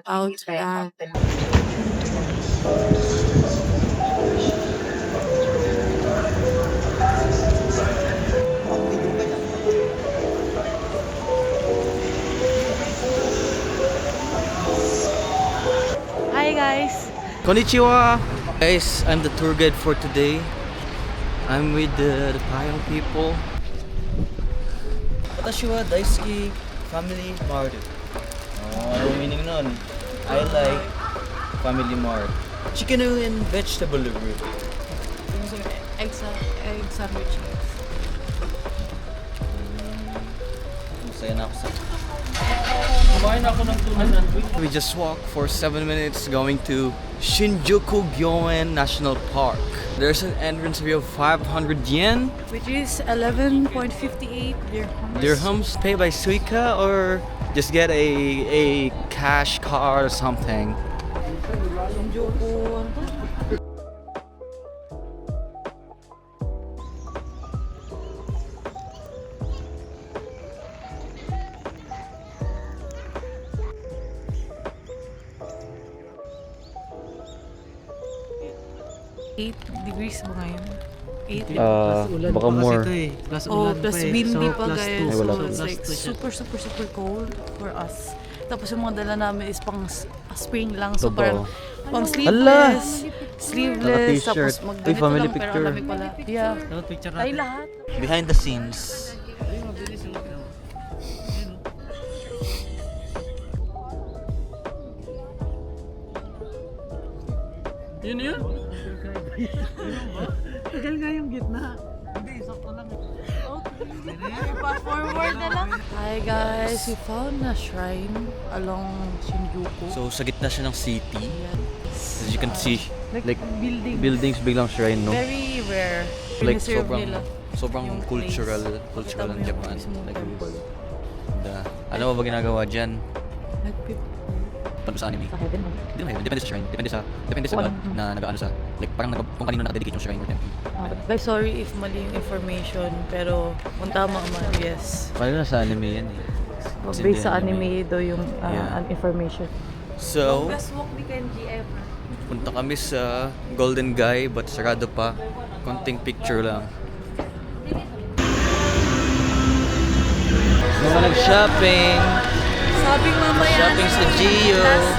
Outland. Hi guys! Konnichiwa! Guys, I'm the tour guide for today. I'm with the Payong people. Watashi wa daisuki Family Mart. Ano meaning nun? I like Family Mart. Chicken and vegetable root. Egg sandwich. Masaya na ako sa... Kumain ako ng tunan. We just walked for 7 minutes going to Shinjuku Gyoen National Park. There's an entrance fee of 500 yen. Which is 11.58 dirhams. Dirhams paid by Suica or just get a cash card or something. Shinjuku. Degrees ba ngayon? 8? Baka more. Plus windy pa guys. Ay, wala So pa. it's like super cold for us. Tapos yung mga dala namin is pang spring lang. So Totoo. parang pang sleeveless. Sleeveless. Naka-t-shirt. Tapos mag Uy, family lang, pero picture. ang lamig pala. Yeah. Tayo lahat. Behind the scenes. Yun yun? Tagal nga yung gitna. Hindi, sakto lang. Okay. Pa-forward na lang. Hi guys, we found a shrine along Shinjuku. So sa gitna siya ng city. As you can see, like building. buildings biglang shrine, no? Very rare. Like Preserve sobrang nila sobrang yung cultural place. ng Kita mo Japan. yung mismong Like, temple. ano ba ginagawa diyan? Nagpip- Paano sa anime? Sa heaven, no? Hindi naman, depende sa shrine, depende sa god na nag-ano sa like parang kung kanino nakadedicate yung shrine or temple. Guys, sorry if mali yung information, pero kung tama man, yes. Paano na sa anime yan eh? Based sa anime daw yung Yeah. information. So, Best walk ni Kenji ever. punta kami sa Golden Guy but sarado pa. Konting picture lang. Mga nag-shopping. Sabing mamaya Shopping sa Gio. Last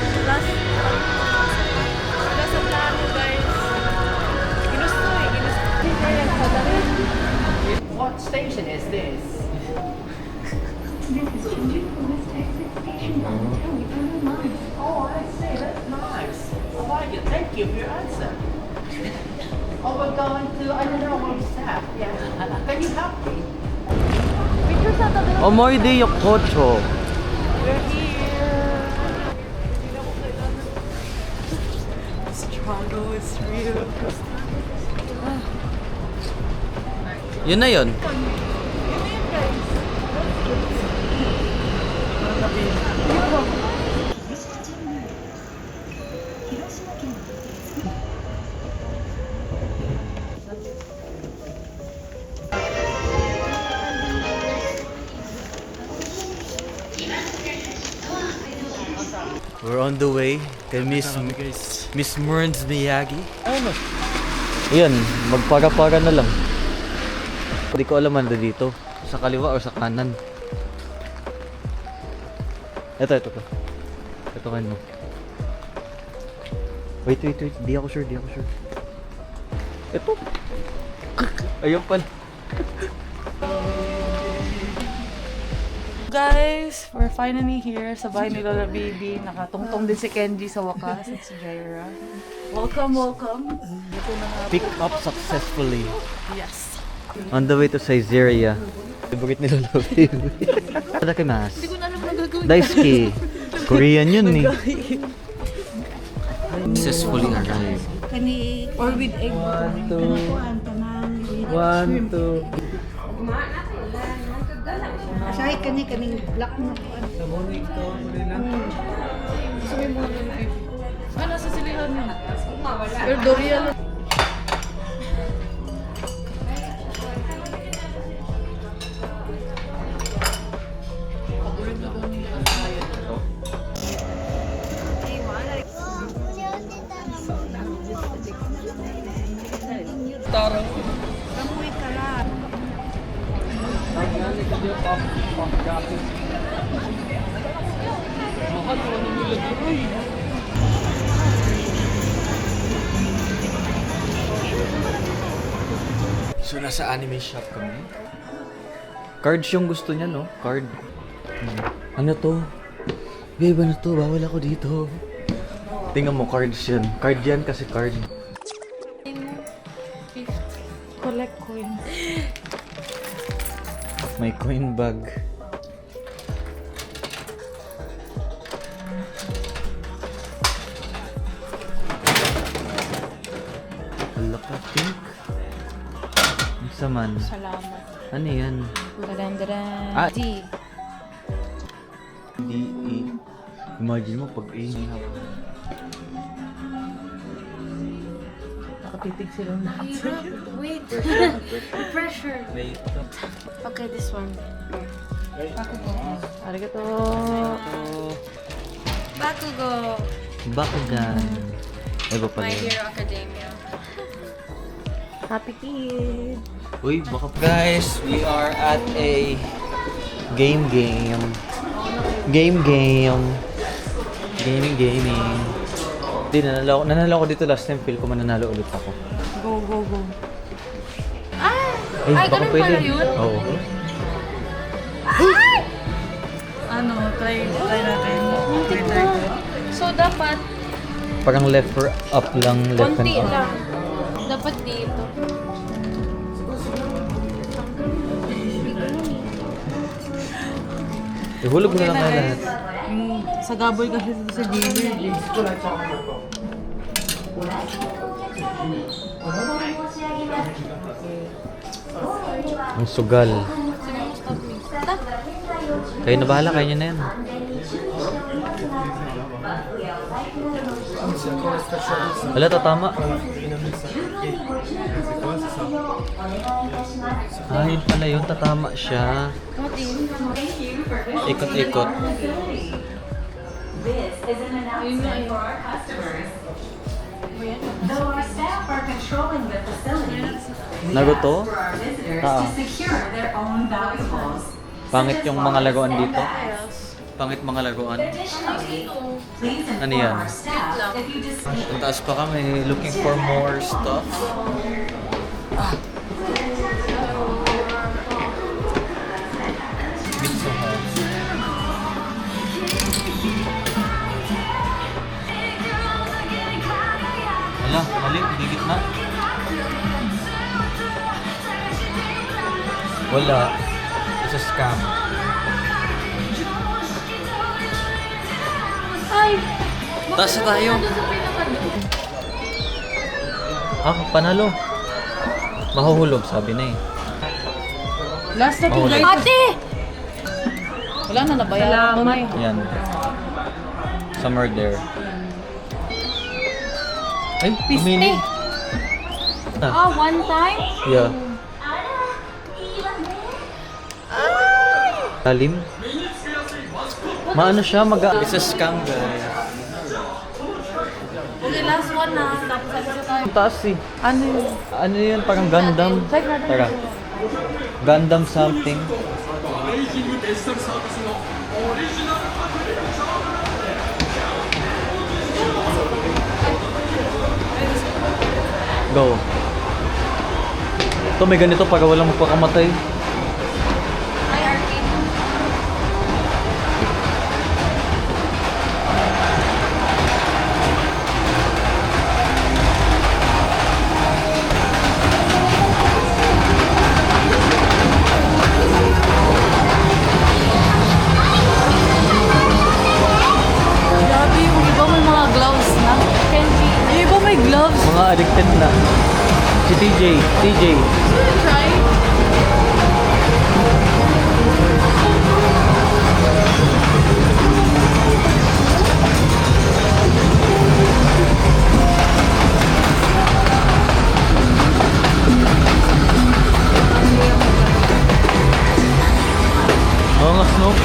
sa plano, guys. Ginusto. What station is this? Oh, I see. That's nice. I like it. Thank you for your answer. Oh, we're going to, I don't know where to start. Yeah. Can you help me? Omoide Yokocho. We're here. Struggle is real. Yun na yun. We're on the way kay Miss Murns Miyagi. Ano? Yan, magpara-para na lang. Hindi ko alam ano dito. Sa kaliwa o sa kanan. Ito. Ito kayo mo. Wait. Di ako sure. Ito. Ayun pala. Guys, we're finally here sa bahay ni Lola Baby. Nakatungtong din si Kenji sa wakas at si Jaira. Welcome. Dito na nga. Pick up successfully. Yes. On the way to Caesarea. Favorite ni Lola Baby. Tadakimasu. Hindi ko na alam na gagawin. Daisuke. Korean yun eh. Successfully arrived. Or with egg. 1, 2. Say kani black na ko. Nasa silihan yun. Pero Dorian. So, nasa anime shop kami. Cards yung gusto niya, no? Card. Ano to? Babe, ano to? Bawal ako dito. Tingnan mo, cards yan. Card yan kasi card. Collect coins. May coin bag. Wala ka, pink. Ang saman. Salamat. Ano yan? Dadan-dadan. Ah. D. D-E. Imagine mo pag A. Nakatitig silang lahat. Wait. Pressure. Wait. Okay, this one. Arigato. Bakugo. Bakugan. Iba pala My yun. Hero Academia. Happy kid. Uy, baka guys, we are at a game. Gaming. Hindi, nanalo ako dito last time. Feel ko mananalo ulit ako. Go. Ay, ganun pala yun? Oo. Ano, try natin. Muntik na. So, dapat Parang left or up lang, left and konti up. lang. Dapat dito. Ihulog mo na lang kaya lahat. Sa gaboy kasi sa Gilbert eh. Ang sugal. Kayo na bahala, kayo na yan. Wala, tatama. Ah, yun pala yun, tatama siya. Ikot-ikot. This is an announcement for our customers. Though our staff are controlling the facility, we Naruto? ask for our visitors Ah. to secure their own valuables. Pangit yung mga laguan dito. Pangit mga laguan. Additionally, please Ano inform yan? our staff if you just Ang taas pa kami, looking for more stuff. Pizza Hut. Wala, mali, hindi gitna. Wala. It's a scam. Ay! Taas na tayo. Ah, panalo. Mahuhulog, sabi na eh. Last na to Mahulog. guys. Ate! Wala na, nabayaran ko na eh. Yan. Somewhere there. Ay, umili. Ah, one time? Yeah. Talim? Maano siya? It's a scam, guys. Okay, last one na. Tapos alis na tayo. Ang taas eh. Ano yun? Ano yun? Parang Gundam. Check natin. Tara. Gundam something. Go. Ito may ganito pag walang magpakamatay. Ay, arcade. Grabe, yung iba may mga gloves na. Kenji. Yung iba may gloves. Mga addicted na. Si TJ. Try. Oo nga, Snoop.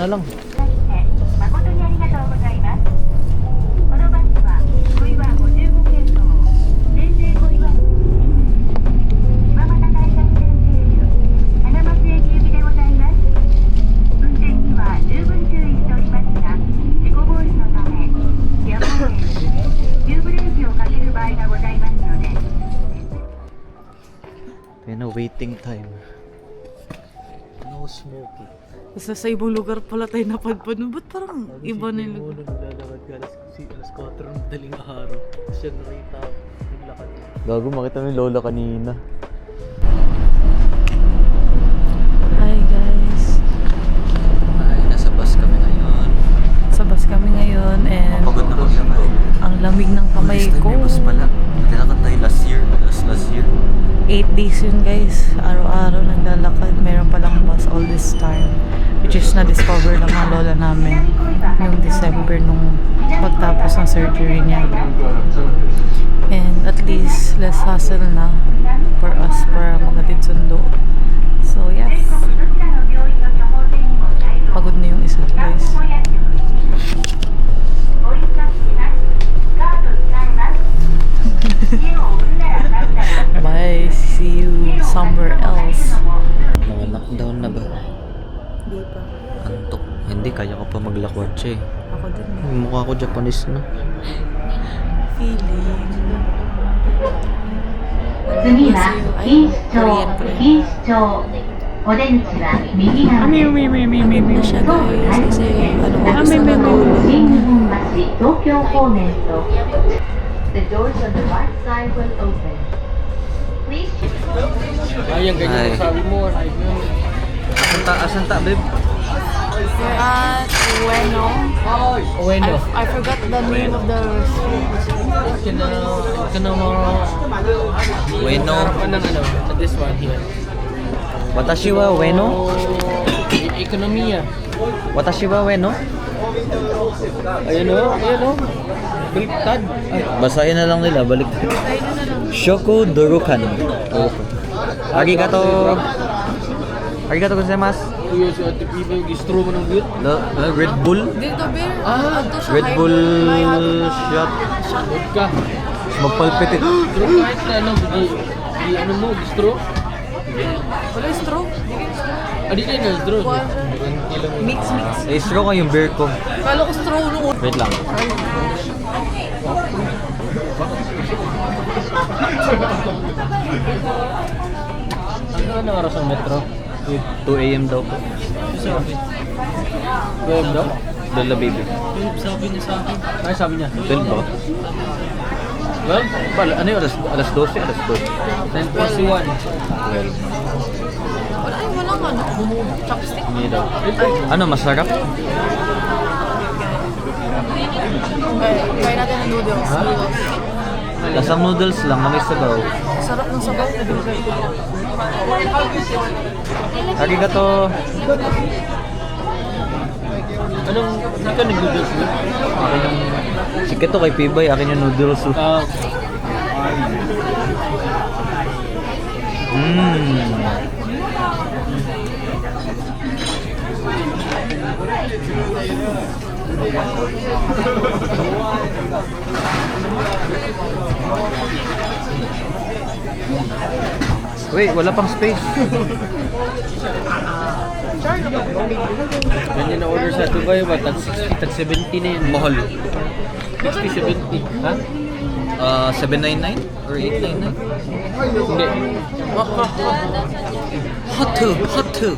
na lang. 誠にありがとうございます。このバスは小岩55系統全米小岩熊俣大作戦経由花松駅行きでございます。運転には十分注意しておりますが、事故防止のためやむを得ず急ブレーキをかける場合がございますので。 Kaya na waiting time. No smoking. Basta sa ibang lugar pala tayo napadpad. Ba't parang iba na yung lugar? Naglalakad ka alas 4 ng daling araw. Siya nakita ako. Naglakad. Gago, makita mo yung lola kanina. Hi guys. Ay, nasa bus kami ngayon. Sa bus kami ngayon and Pagod na maglakad. ang lamig ng kamay This time ko. may bus pala. Naglalakad tayo last year. Last year. 8 days yun guys. Araw-araw naglalakad. Meron palang bus all this time. Which is na-discover lang ng lola namin noong December nung pagtapos ng surgery niya. And at least less hassle na for us para maghatid sundo. So yes. Pagod na yung isa guys. Bye. See you somewhere else. Mga knockdown na ba? Di pa. Antok. Hindi, kaya ko pa maglakwatsa eh. Ako din eh. Yung mukha ko Japanese na. Feeling. 次は錦糸町お出口は右側です。 Na siya guys. Kasi ano oras na新 natulog. 日本橋東京方面と The doors on the right side will open. Please check. Ayan, ganyan Ay. ang sabi mo. Asan ta, babe? We're at Ueno. Ueno. I forgot the name of the restaurant. Kana mga... Ueno. This one here. Watashi wa ueno? Ekonomiya. Watashi wa ueno? Ayan o, ayan o. Baliktad. Basahin na lang nila, balik. Shoku Dorukan. Arigato. Arigato gozaimasu. Kuya si Ate Piba, gistro mo ng good. Red Bull. Dito, beer. Red Bull shot. Vodka. Magpalpit eh. Pero kahit na ano, ano mo, gistro? Wala yung straw. Adi kayo na, gistro. Mix. Eh, straw ka yung beer ko. Kala ko straw noon. Wait lang. Ano oras ang metro? 2 AM daw po. Sabi. Web daw? Lola baby. Sabi niya sa akin. Ay, sabi niya. 12 ba? Well, Ano yung alas 12? Alas 2. 9:41. Well, Walang ano. Chopstick. hindi daw. Ano, masarap? Try natin ng noodles. Lasang noodles lang na may sabaw. Sarap ng sabaw. Arigato. Anong, hindi ka nag-noodles mo? Si Keto kay Pibay, akin yung noodles. Wait, wala pang space. Ganyan na order sa Dubai ba? Tag 60, tag 70 na yun. Mahal. 60, 70. Ha? 799 or 899? Hindi. Hot too.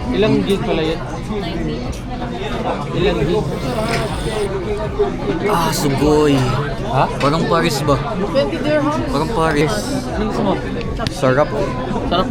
Ilang gig pala yan? Ilang gig? Ah, sugoy. Ha? Parang Paris ba? 20 dirham. Parang Paris. Anong gusto mo? Sarap. Sarap